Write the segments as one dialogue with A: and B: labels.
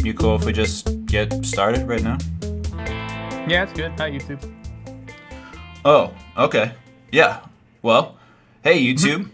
A: You cool if we just get started right now?
B: Yeah, it's good. Hi, YouTube.
A: Oh, okay. Yeah. Well, hey, YouTube.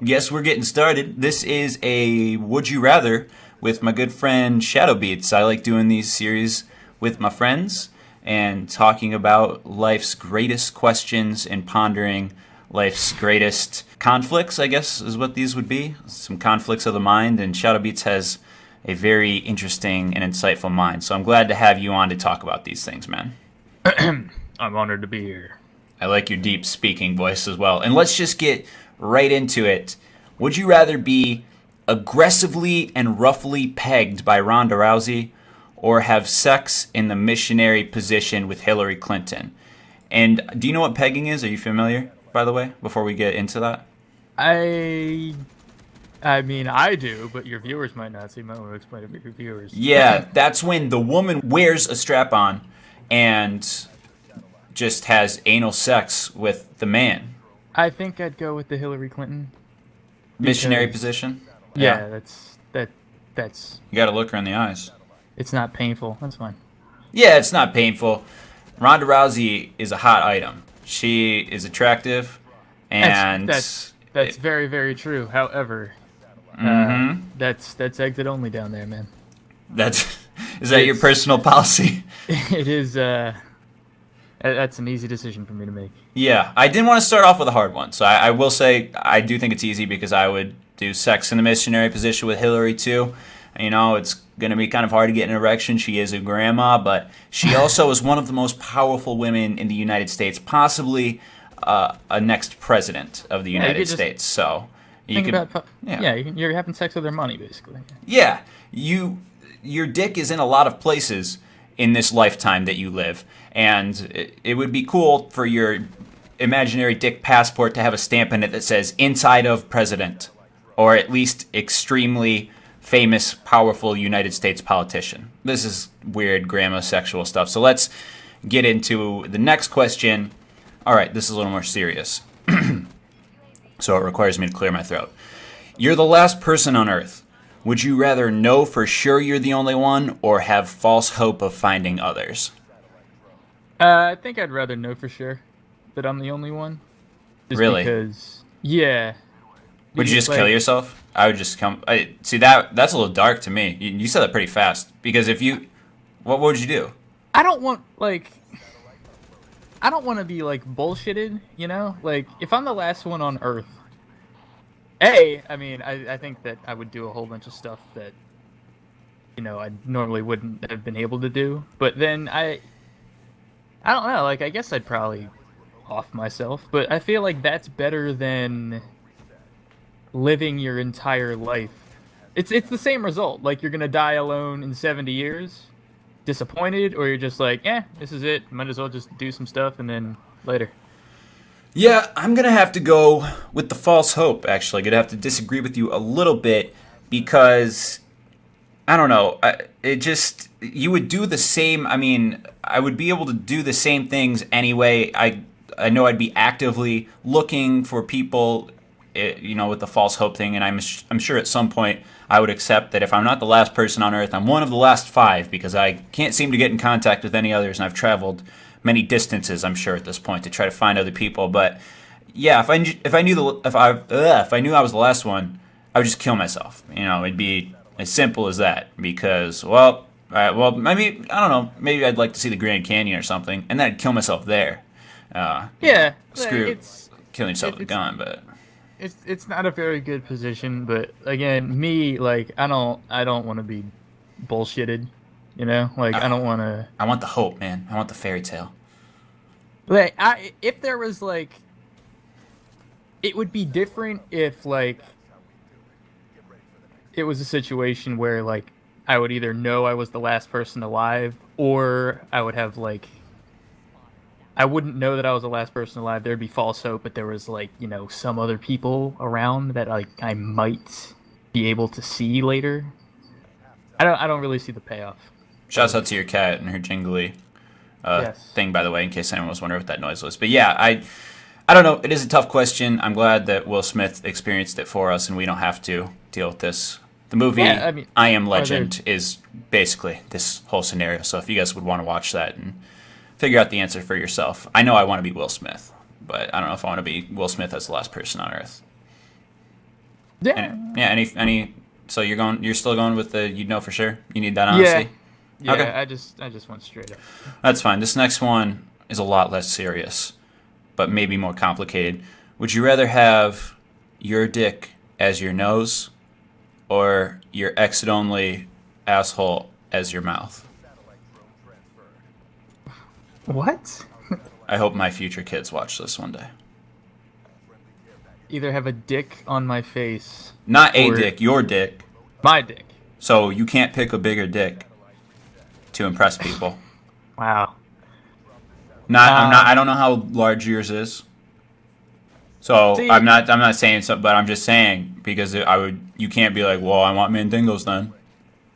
A: Guess we're getting started. This is a Would You Rather with my good friend ShadowBeatz. I like doing these series with my friends and talking about life's greatest questions and pondering life's greatest conflicts, I guess, is what these would be. Some conflicts of the mind, and ShadowBeatz has a very interesting and insightful mind. So I'm glad to have you on to talk about these things, man.
B: I'm honored to be here.
A: I like your deep speaking voice as well. And let's just get right into it. Would you rather be aggressively and roughly pegged by Ronda Rousey or have sex in the missionary position with Hillary Clinton? And do you know what pegging is? Are you familiar, by the way, before we get into that?
B: I mean, I do, but your viewers might not, so you might want to explain it to your viewers.
A: Yeah, that's when the woman wears a strap-on and just has anal sex with the man.
B: I think I'd go with the Hillary Clinton.
A: Missionary position?
B: Yeah, that's...
A: You gotta look her in the eyes.
B: It's not painful. That's fine.
A: Yeah, it's not painful. Ronda Rousey is a hot item. She is attractive, and...
B: That's very, very true. However... that's exit only down there, man.
A: Is that your personal policy?
B: It is. That's an easy decision for me to make.
A: Yeah, I didn't want to start off with a hard one, so I will say I do think it's easy because I would do sex in the missionary position with Hillary too. You know, it's going to be kind of hard to get an erection. She is a grandma, but she also is one of the most powerful women in the United States, possibly a next president of the United States. So.
B: You're having sex with their money, basically.
A: Yeah, your dick is in a lot of places in this lifetime that you live, and it would be cool for your imaginary dick passport to have a stamp in it that says "inside of president," or at least extremely famous, powerful United States politician. This is weird grandma sexual stuff. So let's get into the next question. All right, this is a little more serious. So it requires me to clear my throat. You're the last person on Earth. Would you rather know for sure you're the only one or have false hope of finding others?
B: I think I'd rather know for sure that I'm the only one.
A: Really?
B: Because, yeah.
A: Would you just kill yourself? I would just come... See, that's a little dark to me. You said that pretty fast. Because if you... What would you do?
B: I don't want to be, bullshitted, you know? Like, if I'm the last one on Earth, I think that I would do a whole bunch of stuff that, I normally wouldn't have been able to do. But then I don't know, I guess I'd probably off myself. But I feel like that's better than living your entire life. It's the same result. Like, you're going to die alone in 70 years. Disappointed, or you're just like, this is it, might as well just do some stuff and then later.
A: Yeah, I'm gonna have to go with the false hope, actually. I'm gonna have to disagree with you a little bit because I don't know, you would do the same. I mean, I would be able to do the same things anyway. I know I'd be actively looking for people, with the false hope thing, and I'm sure at some point I would accept that if I'm not the last person on Earth, I'm one of the last 5 because I can't seem to get in contact with any others, and I've traveled many distances, I'm sure, at this point to try to find other people. But yeah, if I knew I was the last one, I would just kill myself. It'd be as simple as that. Because maybe I don't know, maybe I'd like to see the Grand Canyon or something, and then I'd kill myself there. Screw killing yourself with a gun, but.
B: It's not a very good position, but again, me, I don't want to be bullshitted, I don't want to...
A: I want the hope, man. I want the fairy tale.
B: If there was, it would be different if, it was a situation where, I would either know I was the last person alive, or I would have, I wouldn't know that I was the last person alive. There'd be false hope, but there was some other people around that I might be able to see later. I don't really see the payoff.
A: Shouts out to your cat and her jingly
B: yes.
A: thing, by the way, in case anyone was wondering what that noise was. But yeah, I don't know. It is a tough question. I'm glad that Will Smith experienced it for us, and we don't have to deal with this The movie
B: Yeah, I mean,
A: I Am
B: are there?
A: Legend is basically this whole scenario. So if you guys would want to watch that and figure out the answer for yourself, I know I want to be Will Smith, but I don't know if I want to be Will Smith as the last person on Earth.
B: Yeah,
A: Yeah, any. So you're still going with the you'd know for sure. You need that
B: yeah,
A: honesty.
B: yeah.
A: Okay.
B: I just went straight up.
A: That's fine. This next one is a lot less serious, but maybe more complicated. Would you rather have your dick as your nose or your exit-only asshole as your mouth?
B: What?
A: I hope my future kids watch this one day.
B: Either have a dick on my face.
A: Not a
B: or
A: dick, your dick.
B: My dick.
A: So you can't pick a bigger dick to impress people.
B: Wow.
A: I don't know how large yours is. So
B: See-
A: I'm not saying something, but I'm just saying because you can't be like, well, I want mandingos then.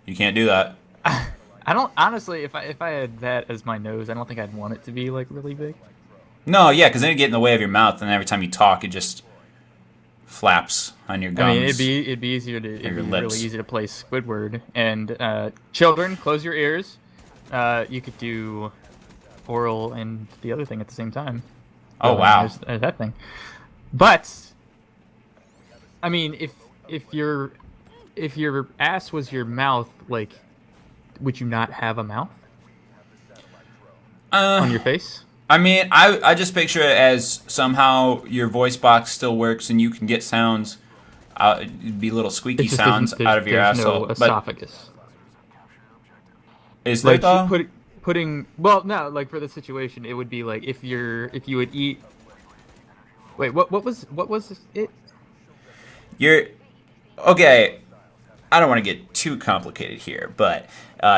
A: You can't do that.
B: I don't honestly. If I had that as my nose, I don't think I'd want it to be like really big.
A: No, yeah, because then you get in the way of your mouth, and every time you talk, it just flaps on your gums.
B: I mean, it'd be easier to
A: your
B: really
A: lips.
B: easy to play Squidward. And children, close your ears. You could do oral and the other thing at the same time.
A: Oh,
B: So,
A: wow.
B: there's that thing. But I mean, if your ass was your mouth, like, would you not have a mouth on your face?
A: I mean, I just picture it as somehow your voice box still works and you can get sounds, it'd be little squeaky
B: It's just
A: sounds out of your
B: there's
A: asshole.
B: no
A: But
B: esophagus.
A: is there
B: Like
A: though?
B: putting well, no, like for the situation, it would be like if you would eat. Wait, what was it?
A: You're okay. I don't want to get too complicated here, but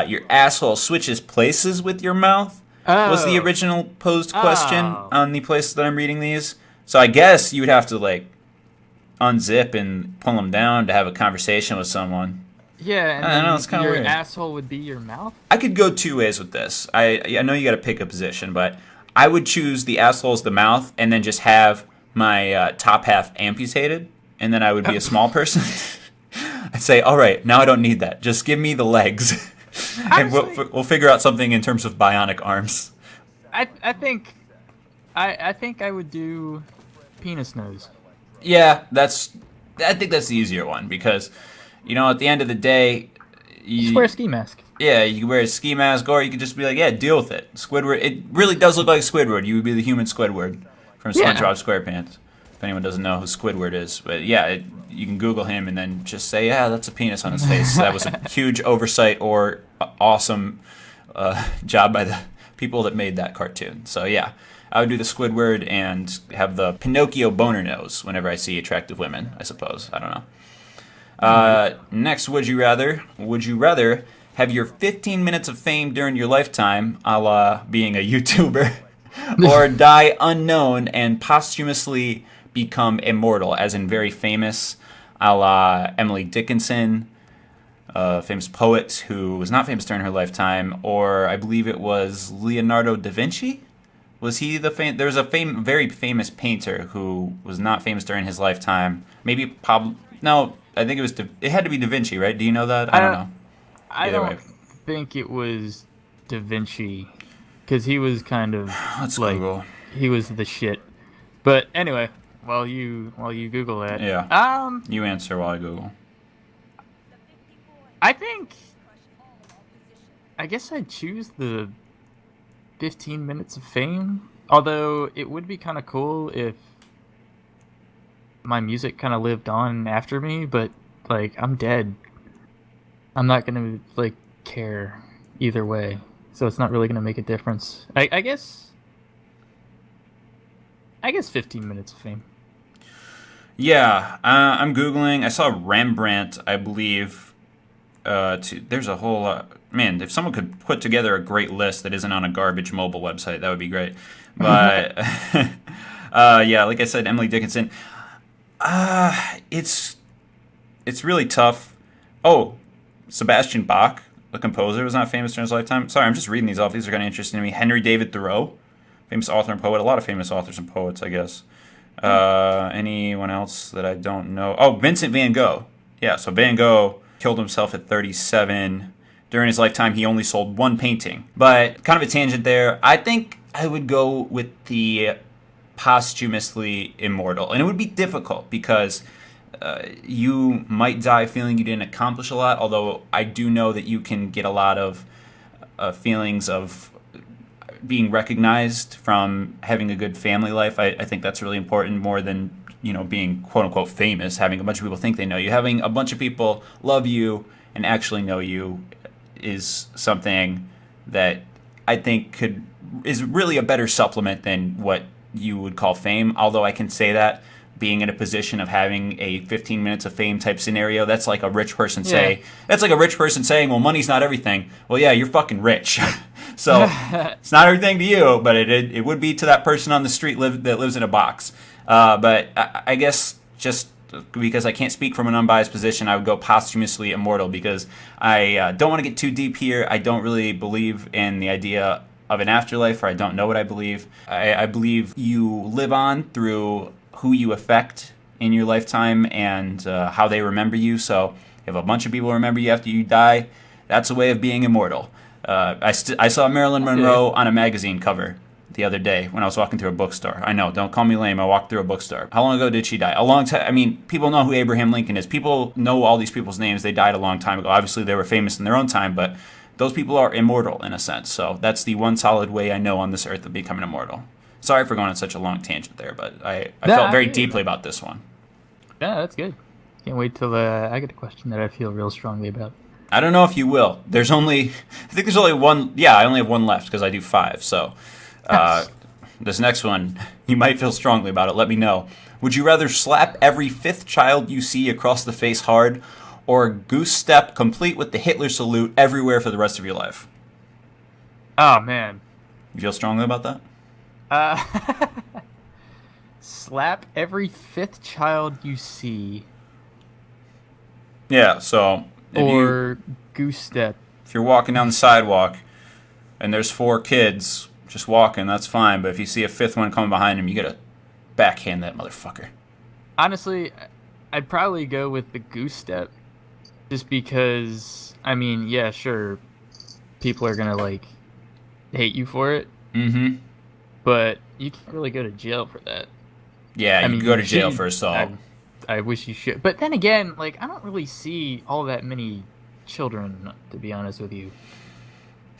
A: your asshole switches places with your mouth. Was the
B: Oh.
A: original posed question
B: Oh.
A: on the places that I'm reading these? So I guess you would have to like unzip and pull them down to have a conversation with someone.
B: Yeah, and
A: I know,
B: then
A: it's kinda
B: your
A: weird.
B: asshole would be your mouth.
A: I could go two ways with this. I know you got to pick a position, but I would choose the asshole as the mouth, and then just have my top half amputated, and then I would be a small person. I'd say, all right, now I don't need that. Just give me the legs, and
B: Honestly-
A: we'll figure out something in terms of bionic arms.
B: I think I would do penis nose.
A: Yeah, I think that's the easier one because, at the end of the day,
B: Just wear a ski mask.
A: yeah, you can wear a ski mask, or you could just be like, yeah, deal with it. Squidward, it really does look like Squidward. You would be the human Squidward from
B: Yeah.
A: SpongeBob SquarePants. If anyone doesn't know who Squidward is, but yeah, you can Google him and then just say, yeah, that's a penis on his face. That was a huge oversight or awesome job by the people that made that cartoon. So yeah, I would do the Squidward and have the Pinocchio boner nose whenever I see attractive women, I suppose. I don't know. Next, would you rather? Would you rather have your 15 minutes of fame during your lifetime, a la being a YouTuber, or die unknown and posthumously become immortal, as in very famous, a la Emily Dickinson, a famous poet who was not famous during her lifetime, or I believe it was Leonardo da Vinci? Was he there was a very famous painter who was not famous during his lifetime. Maybe Pablo. No, I think it had to be Da Vinci, right? Do you know that? I don't know.
B: I
A: Either
B: don't
A: way.
B: think it was Da Vinci, because he was kind of
A: Let's
B: like
A: Google.
B: he was the shit. But anyway, while you Google that,
A: Yeah. You answer while I Google.
B: I guess I'd choose the 15 minutes of fame. Although it would be kind of cool if my music kind of lived on after me, but like I'm dead. I'm not gonna like care either way, so it's not really gonna make a difference. I guess 15 minutes of fame.
A: Yeah, I'm Googling. I saw Rembrandt, I believe. There's a whole... man, if someone could put together a great list that isn't on a garbage mobile website, that would be great. But, yeah, like I said, Emily Dickinson. It's really tough. Oh, Sebastian Bach, the composer, was not famous during his lifetime. Sorry, I'm just reading these off. These are kind of interesting to me. Henry David Thoreau, famous author and poet. A lot of famous authors and poets, I guess. Anyone else that I don't know? Oh, Vincent van Gogh. Yeah, so Van Gogh killed himself at 37. During his lifetime, he only sold one painting. But kind of a tangent there. I think I would go with the posthumously immortal. And it would be difficult because you might die feeling you didn't accomplish a lot, although I do know that you can get a lot of feelings of being recognized from having a good family life. I think that's really important, more than being quote-unquote famous, having a bunch of people think they know you. Having a bunch of people love you and actually know you is something that I think is really a better supplement than what you would call fame, although I can say that being in a position of having a 15 minutes of fame type scenario, that's like a rich person that's like a rich person saying, well, money's not everything. Well, yeah, you're fucking rich. So it's not everything to you, but it would be to that person on the street that lives in a box. But I guess just because I can't speak from an unbiased position, I would go posthumously immortal, because I don't want to get too deep here. I don't really believe in the idea of an afterlife, or I don't know what I believe. I believe you live on through who you affect in your lifetime and how they remember you. So if a bunch of people remember you after you die, that's a way of being immortal. I saw Marilyn Monroe on a magazine cover the other day when I was walking through a bookstore. I know, don't call me lame. I walked through a bookstore. How long ago did she die? A long time. I mean, people know who Abraham Lincoln is. People know all these people's names. They died a long time ago. Obviously, they were famous in their own time, but those people are immortal in a sense. So that's the one solid way I know on this earth of becoming immortal. Sorry for going on such a long tangent there, but I felt very deeply about this one.
B: Yeah, that's good. Can't wait till I get a question that I feel real strongly about.
A: I don't know if you will. I think there's only one. Yeah, I only have one left because I do 5. So this next one, you might feel strongly about it. Let me know. Would you rather slap every 5th child you see across the face hard, or goose step complete with the Hitler salute everywhere for the rest of your life?
B: Oh, man.
A: You feel strongly about that?
B: Slap every 5th child you see.
A: Yeah, so...
B: Or goose step.
A: If you're walking down the sidewalk and there's 4 kids just walking, that's fine. But if you see a 5th one coming behind him, you gotta backhand that motherfucker.
B: Honestly, I'd probably go with the goose step. Just because, I mean, yeah, sure, people are gonna, hate you for it.
A: Mm-hmm.
B: But you can't really go to jail for that.
A: Yeah, you can go to jail for assault.
B: I wish you should. But then again, I don't really see all that many children, to be honest with you.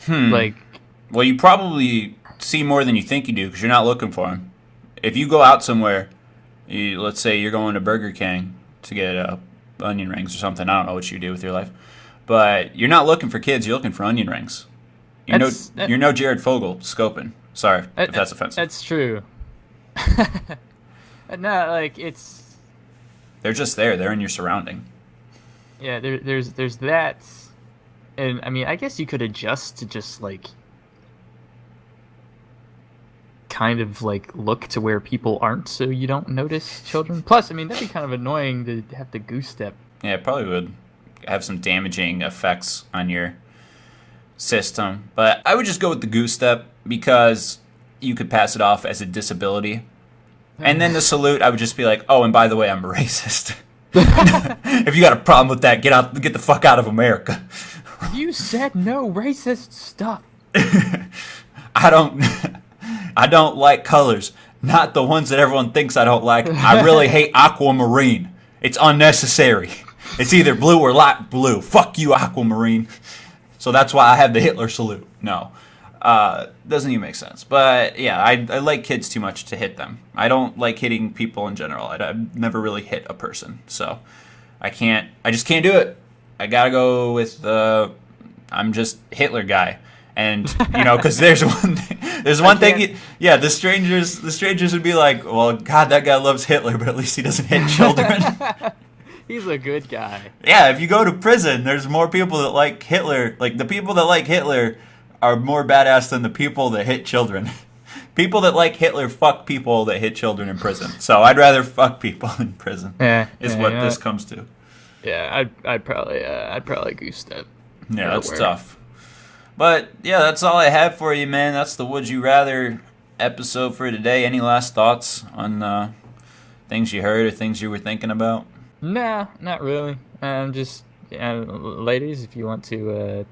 A: Well, you probably see more than you think you do, because you're not looking for them. If you go out somewhere, let's say you're going to Burger King to get onion rings or something. I don't know what you do with your life. But you're not looking for kids, you're looking for onion rings. You're no Jared Fogle scoping. Sorry if that's offensive.
B: That's true. No, it's...
A: They're just there. They're in your surrounding.
B: Yeah, there's that. And, I mean, I guess you could adjust to just, kind of, look to where people aren't so you don't notice children. Plus, I mean, that'd be kind of annoying to have to goose step.
A: Yeah, it probably would have some damaging effects on your system. But I would just go with the goose step because you could pass it off as a disability. And then the salute, I would just be like, oh, and by the way, I'm a racist. If you got a problem with that, get the fuck out of America.
B: You said no racist stuff.
A: I don't like colors. Not the ones that everyone thinks I don't like. I really hate aquamarine. It's unnecessary. It's either blue or light blue. Fuck you, aquamarine. So that's why I have the Hitler salute. No. Doesn't even make sense. But yeah, I like kids too much to hit them. I don't like hitting people in general. I've never really hit a person. So I just can't do it. I gotta go with I'm just Hitler guy. And because there's one thing. Yeah, the strangers would be like, well, God, that guy loves Hitler, but at least he doesn't hit children.
B: He's a good guy.
A: Yeah, if you go to prison, there's more people that like Hitler. The people that like Hitler are more badass than the people that hit children. People that like Hitler fuck people that hit children in prison. So I'd rather fuck people in prison. Is what this comes to.
B: Yeah, I'd probably goose step.
A: Yeah, that's tough. But yeah, that's all I have for you, man. That's the Would You Rather episode for today. Any last thoughts on things you heard or things you were thinking about?
B: Nah, not really. I'm just And ladies, if you want to,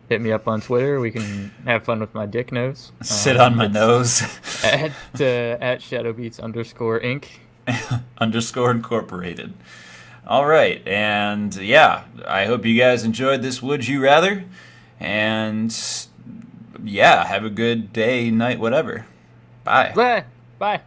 B: hit me up on Twitter, we can have fun with my dick nose.
A: Sit on my nose.
B: at ShadowBeatz _Inc.
A: _ incorporated. All right, and yeah, I hope you guys enjoyed this Would You Rather, and yeah, have a good day, night, whatever. Bye.
B: Bye.